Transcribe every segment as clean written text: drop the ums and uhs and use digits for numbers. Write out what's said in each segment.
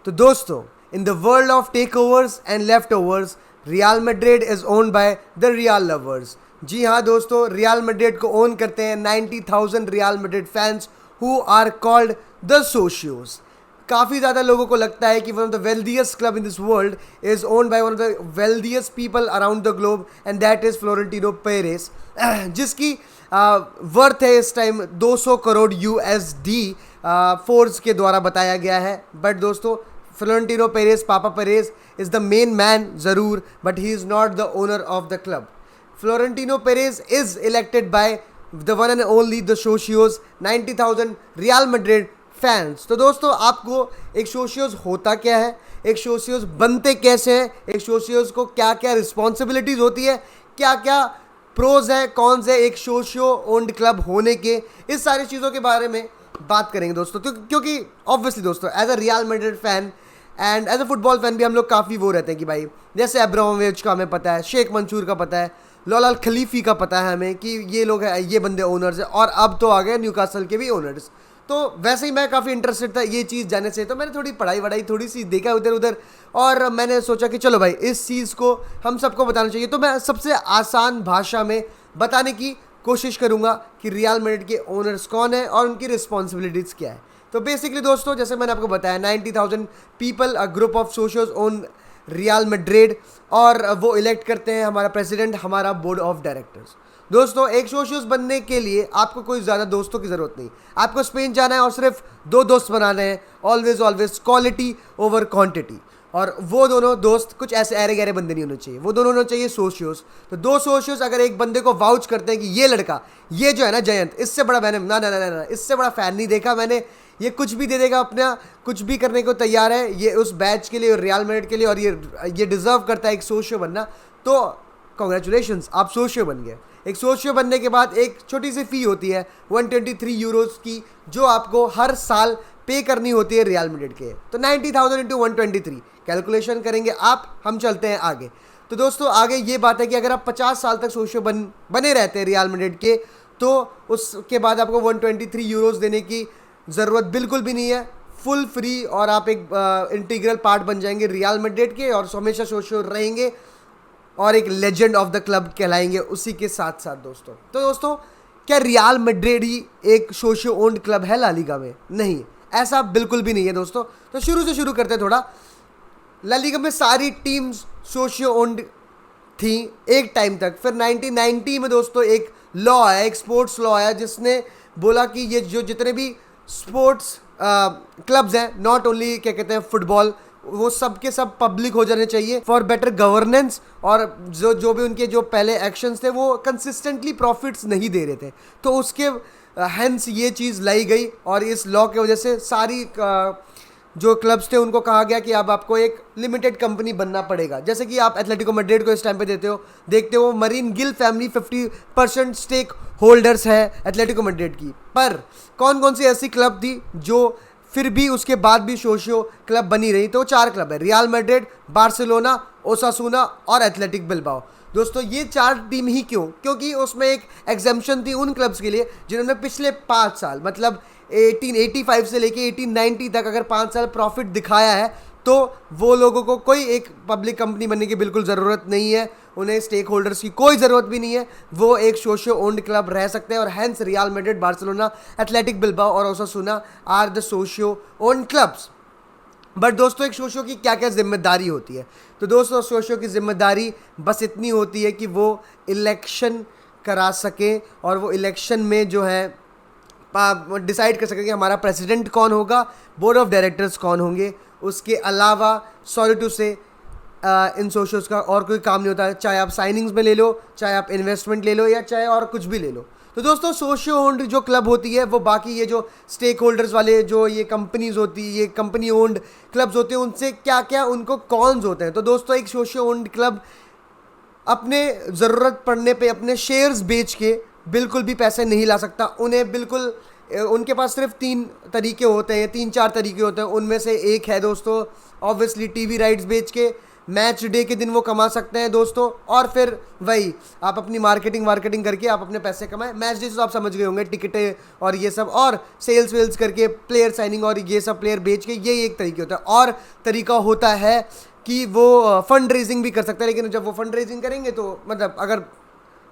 तो दोस्तों, in the world of take overs and left overs, Real Madrid is owned by the real lovers. जी हाँ दोस्तों, Real Madrid को own करते हैं 90,000 Real Madrid fans who are called the socios. काफ़ी ज़्यादा लोगों को लगता है कि one of the wealthiest club in this world is owned by one of the wealthiest people around the globe, and that is Florentino Perez, जिसकी worth है इस टाइम 200 करोड़ यूएसडी फोर्स के द्वारा बताया गया है। बट दोस्तों, Florentino Perez, papa Perez is the main man ज़रूर, but he is not the owner of the club. Florentino Perez is elected by the one and only the socios, 90,000 Real Madrid fans। तो दोस्तों, आपको एक सोशियोस होता क्या है, एक सोशियोस बनते कैसे हैं, एक सोशियोस को क्या क्या रिस्पॉन्सिबिलिटीज़ होती है, क्या क्या प्रोज है, कौन से एक सोशियो ओन्ड क्लब होने के, इस सारी चीज़ों के बारे में बात करेंगे दोस्तों। क्योंकि ऑब्वियसली दोस्तों, as a Real Madrid fan and as a football fan भी हम लोग काफ़ी वो रहते हैं कि भाई, जैसे अब्रामोविच का हमें पता है, शेख मंसूर का पता है, लोलाल खलीफी का पता है हमें कि ये लोग हैं, ये बंदे ओनर्स हैं, और अब तो आ गए न्यूकासल के भी ओनर्स। तो वैसे ही मैं काफ़ी इंटरेस्टेड था ये चीज़ जानने से, तो मैंने थोड़ी पढ़ाई वढ़ाई थोड़ी सी देखा उधर उधर, और मैंने सोचा कि चलो भाई, इस चीज़ को हम सबको बताना चाहिए। तो मैं सबसे आसान भाषा में बताने की कोशिश करूँगा कि रियल मैड्रिड के ओनर्स कौन है और उनकी रिस्पॉन्सिबिलिटीज़ क्या है। तो बेसिकली दोस्तों, जैसे मैंने आपको बताया, 90,000 people, a group of socios own Real Madrid, और वो इलेक्ट करते हैं हमारा प्रेसिडेंट, हमारा बोर्ड ऑफ डायरेक्टर्स। दोस्तों, एक सोशियोस बनने के लिए आपको कोई ज़्यादा दोस्तों की ज़रूरत नहीं। आपको स्पेन जाना है और सिर्फ 2 दोस्त बनाने हैं, always always quality over quantity. और वो दोनों दोस्त कुछ ऐसे अरे गहरे बंदे नहीं होने चाहिए, वो दोनों होने चाहिए सोशियोस। तो 2 सोशियोस अगर एक बंदे को वाउच करते हैं कि ये लड़का, ये जो है ना जयंत, इससे बड़ा मैंने ना ना ना ना, ना इससे बड़ा फ़ैन नहीं देखा मैंने, ये कुछ भी दे देगा, अपना कुछ भी करने को तैयार है ये उस बैच के लिए और रियल मैड्रिड के लिए, और ये डिज़र्व करता है एक सोशियो बनना, तो कॉन्ग्रेचुलेशंस, आप सोशियो बन गए। एक सोशियो बनने के बाद एक छोटी सी फ़ी होती है 123 यूरोज़ की, जो आपको हर साल पे करनी होती है रियल मैड्रिड के। तो 90,000 इंटू 123 कैलकुलेशन करेंगे आप, हम चलते हैं आगे। तो दोस्तों, आगे ये बात है कि अगर आप 50 साल तक सोशियो बने रहते हैं रियल मैड्रिड के, तो उसके बाद आपको 123 यूरोज़ देने की ज़रूरत बिल्कुल भी नहीं है, फुल फ्री, और आप एक इंटीग्रल पार्ट बन जाएंगे रियल मैड्रिड के, और हमेशा सोशियो रहेंगे और एक लेजेंड ऑफ द क्लब कहलाएंगे उसी के साथ साथ दोस्तों। तो दोस्तों, क्या रियल मैड्रिड ही एक सोशियो ओन्ड क्लब है ला लीगा में? नहीं, ऐसा बिल्कुल भी नहीं है दोस्तों। तो शुरू से शुरू करते हैं थोड़ा। ला लीगा में सारी टीम्स सोशियो ओन्ड थी एक टाइम तक, फिर 1990 में दोस्तों एक लॉ आया, एक स्पोर्ट्स लॉ आया, जिसने बोला कि ये जो जितने भी स्पोर्ट्स क्लब्स हैं, नॉट ओनली क्या कहते हैं फुटबॉल, वो सब के सब पब्लिक हो जाने चाहिए फॉर बेटर गवर्नेंस, और जो भी उनके जो पहले एक्शंस थे वो कंसिस्टेंटली प्रॉफिट्स नहीं दे रहे थे, तो उसके हेंस ये चीज़ लाई गई, और इस लॉ की वजह से सारी जो क्लब्स थे उनको कहा गया कि अब आपको एक लिमिटेड कंपनी बनना पड़ेगा। जैसे कि आप एथलेटिको मैड्रिड को इस टाइम पे देखते हो Marin Gil family 50% stakeholders है एथलेटिको मैड्रिड की। पर कौन कौन सी ऐसी क्लब थी जो फिर भी उसके बाद भी सोशियो क्लब बनी रही? तो 4 क्लब है, रियल मैड्रिड, बार्सिलोना, ओसासुना और एथलेटिक बिल्बाओ। दोस्तों, ये 4 टीम ही क्यों? क्योंकि उसमें एक एग्जेम्पशन थी उन क्लब्स के लिए जिन्होंने पिछले 5 साल, मतलब 1885 से लेके 1890 तक अगर 5 साल प्रॉफिट दिखाया है, तो वो लोगों को कोई एक पब्लिक कंपनी बनने की बिल्कुल ज़रूरत नहीं है, उन्हें स्टेक होल्डर्स की कोई ज़रूरत भी नहीं है, वो एक सोशियो ओन्ड क्लब रह सकते हैं। और hence Real Madrid, Barcelona, Athletic Bilbao और Osasuna are the socio owned clubs. But दोस्तों, एक सोशियो की क्या क्या जिम्मेदारी होती है? तो दोस्तों, सोशियो की जिम्मेदारी बस इतनी होती है कि वो इलेक्शन करा सकें, और वो इलेक्शन में जो है डिसाइड कर सकें कि हमारा प्रेसिडेंट कौन होगा, बोर्ड ऑफ डायरेक्टर्स कौन होंगे। उसके अलावा सॉरी टू से इन सोशियोज का और कोई काम नहीं होता है, चाहे आप साइनिंग्स में ले लो, चाहे आप इन्वेस्टमेंट ले लो, या चाहे और कुछ भी ले लो। तो दोस्तों, सोशियो ओन्ड जो क्लब होती है वो बाकी ये जो स्टेक होल्डर्स वाले जो ये कंपनीज होती है, ये कंपनी ओन्ड क्लब्स होते हैं, उनसे क्या क्या उनको कॉन्स होते हैं। तो दोस्तों, एक सोशियो ओन्ड क्लब अपने ज़रूरत पड़ने पे अपने शेयर्स बेच के बिल्कुल भी पैसे नहीं ला सकता। उन्हें बिल्कुल, उनके पास सिर्फ 3 तरीके होते हैं, 3-4 तरीके होते हैं। उनमें से एक है दोस्तों ऑब्वियसली टीवी राइट्स बेच के मैच डे के दिन वो कमा सकते हैं दोस्तों, और फिर वही आप अपनी मार्केटिंग करके आप अपने पैसे कमाएं। मैच डे से तो आप समझ गए होंगे, टिकटें और ये सब, और सेल्स वेल्स करके प्लेयर साइनिंग और ये सब प्लेयर बेच के, ये एक तरीके होता है। और तरीका होता है कि वो फंड रेजिंग भी कर सकते हैं, लेकिन जब वो फंड रेजिंग करेंगे तो मतलब अगर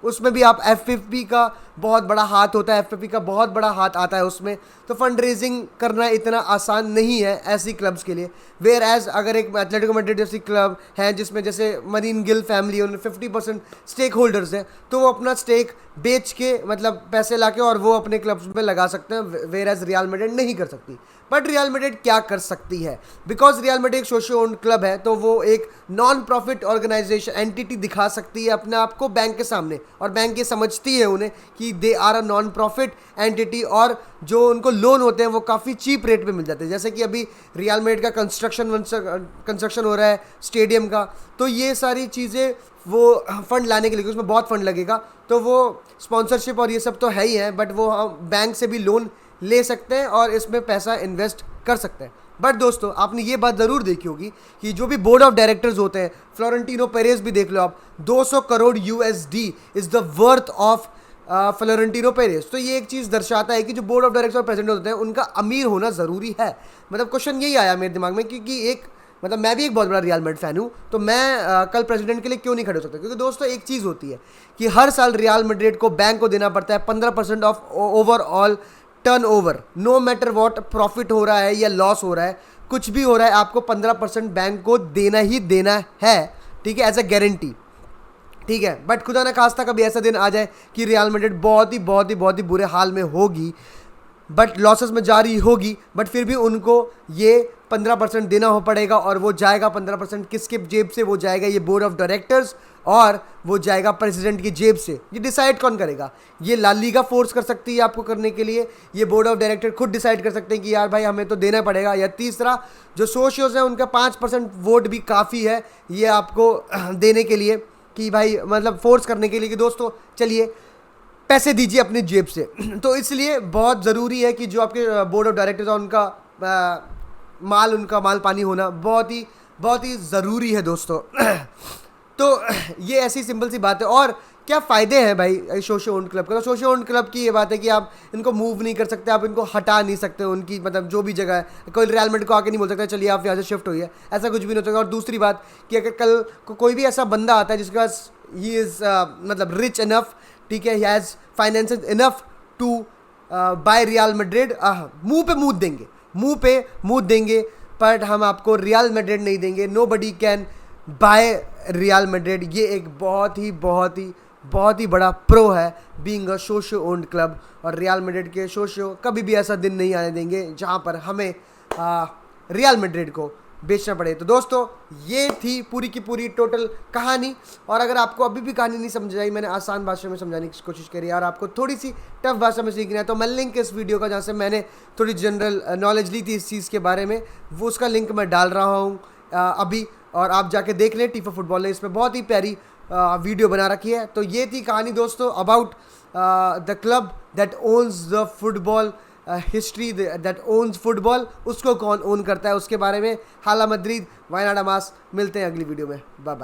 उसमें भी आप एफएफपी का बहुत बड़ा हाथ होता है, एफएफपी का बहुत बड़ा हाथ आता है उसमें, तो फंड रेजिंग करना इतना आसान नहीं है ऐसी क्लब्स के लिए। वेयर एज अगर एक एथलेटिको मैड्रिड जैसी क्लब है जिसमें जैसे मरीन गिल फैमिली, उन्होंने 50% स्टेक होल्डर्स हैं, तो वो अपना स्टेक बेच के मतलब पैसे लाके और वो अपने क्लब्स में लगा सकते हैं, वेयर एज रियल मैड्रिड नहीं कर सकती। बट रियल मैड्रिड क्या कर सकती है, बिकॉज रियल मैड्रिड एक सोशल ओन्ड क्लब है, तो वो एक नॉन प्रॉफिट ऑर्गेनाइजेशन एंटिटी दिखा सकती है अपने आप को बैंक के सामने, और बैंक ये समझती है उन्हें कि they are a non profit entity, और जो उनको लोन होते हैं वो काफ़ी चीप रेट पे मिल जाते हैं। जैसे कि अभी रियल मैड्रिड का कंस्ट्रक्शन हो रहा है स्टेडियम का, तो ये सारी चीज़ें वो फंड लाने के लिए, उसमें बहुत फंड लगेगा, तो वो स्पॉन्सरशिप और ये सब तो है ही है, बट वो हम बैंक से भी लोन ले सकते हैं और इसमें पैसा इन्वेस्ट कर सकते हैं। बट दोस्तों आपने ये बात ज़रूर देखी होगी कि जो भी बोर्ड ऑफ डायरेक्टर्स होते हैं, फ्लोरेंटिनो पेरेज भी देख लो आप, 200 crore USD is the worth of Florentino Perez. तो ये एक चीज़ दर्शाता है कि जो बोर्ड ऑफ डायरेक्टर्स और प्रेसिडेंट होते हैं उनका अमीर होना ज़रूरी है। मतलब क्वेश्चन यही आया मेरे दिमाग में, क्योंकि एक मतलब मैं भी एक बहुत बड़ा रियल मैड्रिड फैन हूँ, तो मैं कल प्रेसिडेंट के लिए क्यों नहीं खड़े हो सकता, क्योंकि दोस्तों एक चीज़ होती है कि हर साल रियल मैड्रिड को बैंक को देना पड़ता है 15% of overall turnover, no matter what, profit हो रहा है या लॉस हो रहा है, कुछ भी हो रहा है, आपको 15% बैंक को देना ही देना है, ठीक है, एज अ गारंटी, ठीक है। बट खुदा ना खास्ता कभी ऐसा दिन आ जाए कि रियल मैड्रिड बहुत ही बुरे हाल में होगी, बट लॉसेस में जा रही होगी, बट फिर भी उनको ये 15% देना हो पड़ेगा, और वो जाएगा 15% किसके जेब से, वो जाएगा ये बोर्ड ऑफ डायरेक्टर्स, और वो जाएगा प्रेसिडेंट की जेब से। ये डिसाइड कौन करेगा, ये ला लीगा फोर्स कर सकती है आपको करने के लिए, ये बोर्ड ऑफ डायरेक्टर खुद डिसाइड कर सकते हैं कि यार भाई हमें तो देना पड़ेगा, या तीसरा जो सोशियोज हैं उनका 5% वोट भी काफ़ी है ये आपको देने के लिए, कि भाई मतलब फोर्स करने के लिए कि दोस्तों चलिए पैसे दीजिए अपनी जेब से। तो इसलिए बहुत ज़रूरी है कि जो आपके बोर्ड ऑफ डायरेक्टर्स है उनका उनका माल पानी होना बहुत ही ज़रूरी है दोस्तों। तो ये ऐसी सिंपल सी बात है। और क्या फ़ायदे हैं भाई सोशल ओन्ड क्लब का, तो सोशल ओन्ड क्लब की ये बात है कि आप इनको मूव नहीं कर सकते, आप इनको हटा नहीं सकते उनकी मतलब जो भी जगह है, कोई रियल मैड्रिड को आके नहीं बोल सकता चलिए आप यहाँ से शिफ्ट होइए, ऐसा कुछ भी नहीं हो सकता। और दूसरी बात कि अगर कल को कोई भी ऐसा बंदा आता है जिसके पास ही इज़ मतलब रिच इनफ, ठीक है, he has finances enough to buy Real Madrid, मुंह पे मुंह देंगे, बट हम आपको रियल मैड्रिड नहीं देंगे, nobody can buy Real Madrid. ये एक बहुत ही बड़ा प्रो है being a socio owned club, और रियल मैड्रिड के सोशो कभी भी ऐसा दिन नहीं आने देंगे जहां पर हमें रियल मैड्रिड को बेचना पड़े। तो दोस्तों ये थी पूरी की पूरी टोटल कहानी, और अगर आपको अभी भी कहानी नहीं समझ आई, मैंने आसान भाषा में समझाने की कोशिश करी और आपको थोड़ी सी टफ भाषा में सीखना है, तो मैं लिंक इस वीडियो का जहाँ से मैंने थोड़ी जनरल नॉलेज ली थी इस चीज़ के बारे में, वो उसका लिंक मैं डाल रहा हूँ अभी, और आप जाके देख लें। टीफो फुटबॉल ने इसमें बहुत ही प्यारी वीडियो बना रखी है। तो ये थी कहानी दोस्तों about the club that owns the football, history that owns football, उसको कौन ओन करता है उसके बारे में। हाला मद्रिद वायनाडा मास। मिलते हैं अगली वीडियो में, बाय बाय।